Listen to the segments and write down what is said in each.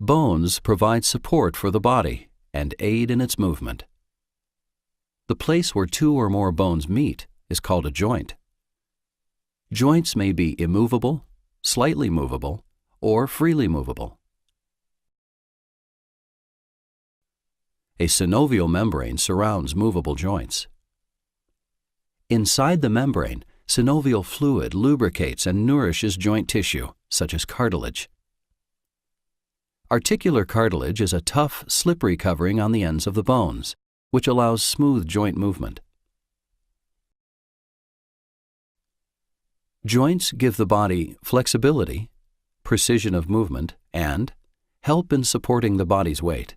Bones provide support for the body and aid in its movement. The place where two or more bones meet is called a joint. Joints may be immovable, slightly movable, or freely movable. A synovial membrane surrounds movable joints. Inside the membrane, synovial fluid lubricates and nourishes joint tissue, such as cartilage. Articular cartilage is a tough, slippery covering on the ends of the bones, which allows smooth joint movement. Joints give the body flexibility, precision of movement, and help in supporting the body's weight.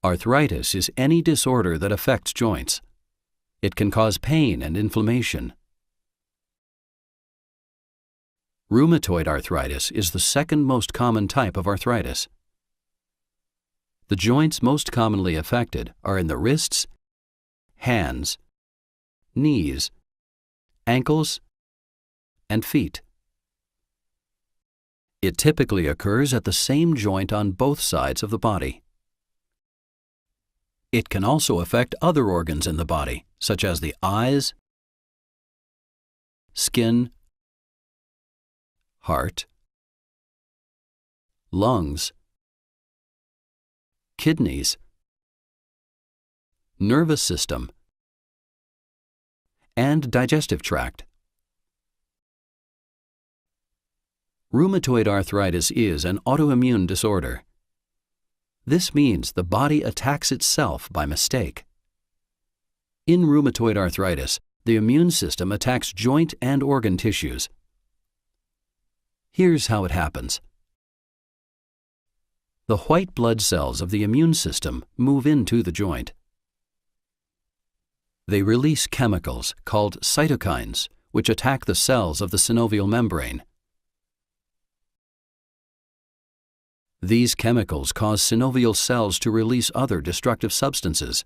Arthritis is any disorder that affects joints. It can cause pain and inflammation. Rheumatoid arthritis is the second most common type of arthritis. The joints most commonly affected are in the wrists, hands, knees, ankles, and feet. It typically occurs at the same joint on both sides of the body. It can also affect other organs in the body, such as the eyes, skin, heart, lungs, kidneys, nervous system, and digestive tract. Rheumatoid arthritis is an autoimmune disorder. This means the body attacks itself by mistake. In rheumatoid arthritis, the immune system attacks joint and organ tissues. Here's how it happens. The white blood cells of the immune system move into the joint. They release chemicals called cytokines, which attack the cells of the synovial membrane. These chemicals cause synovial cells to release other destructive substances.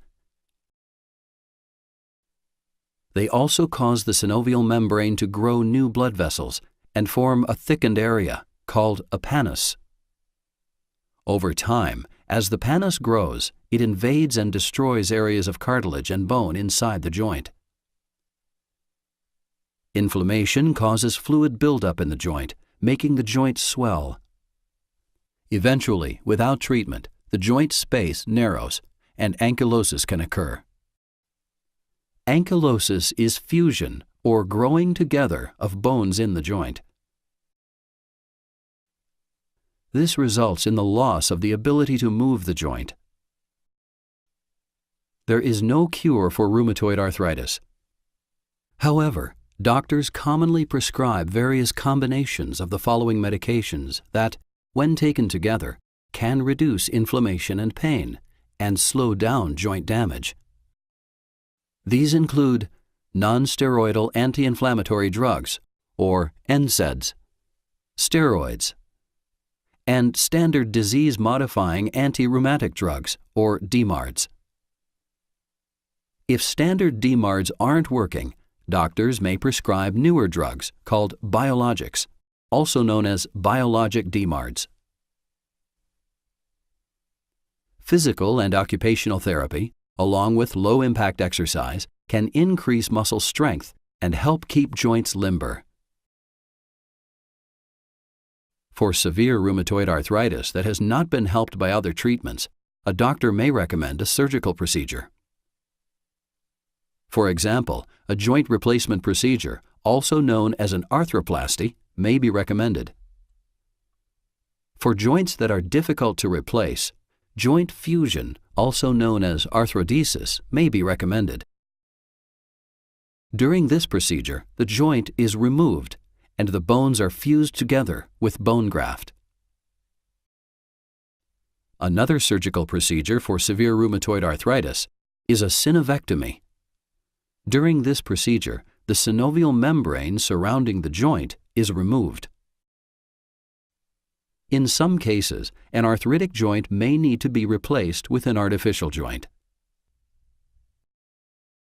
They also cause the synovial membrane to grow new blood vessels and form a thickened area called a pannus. Over time, as the pannus grows, it invades and destroys areas of cartilage and bone inside the joint. Inflammation causes fluid buildup in the joint, making the joint swell. Eventually, without treatment, the joint space narrows and ankylosis can occur. Ankylosis is fusion or growing together of bones in the joint. This results in the loss of the ability to move the joint. There is no cure for rheumatoid arthritis. However, doctors commonly prescribe various combinations of the following medications that, when taken together, can reduce inflammation and pain and slow down joint damage. These include non-steroidal anti-inflammatory drugs, or NSAIDs, steroids, and standard disease-modifying anti-rheumatic drugs, or DMARDs. If standard DMARDs aren't working, doctors may prescribe newer drugs called biologics, also known as biologic DMARDs. Physical and occupational therapy, along with low-impact exercise, can increase muscle strength and help keep joints limber. For severe rheumatoid arthritis that has not been helped by other treatments, a doctor may recommend a surgical procedure. For example, a joint replacement procedure, also known as an arthroplasty, may be recommended. For joints that are difficult to replace, joint fusion, also known as arthrodesis, may be recommended. During this procedure, the joint is removed and the bones are fused together with bone graft. Another surgical procedure for severe rheumatoid arthritis is a synovectomy. During this procedure, the synovial membrane surrounding the joint is removed. In some cases, an arthritic joint may need to be replaced with an artificial joint.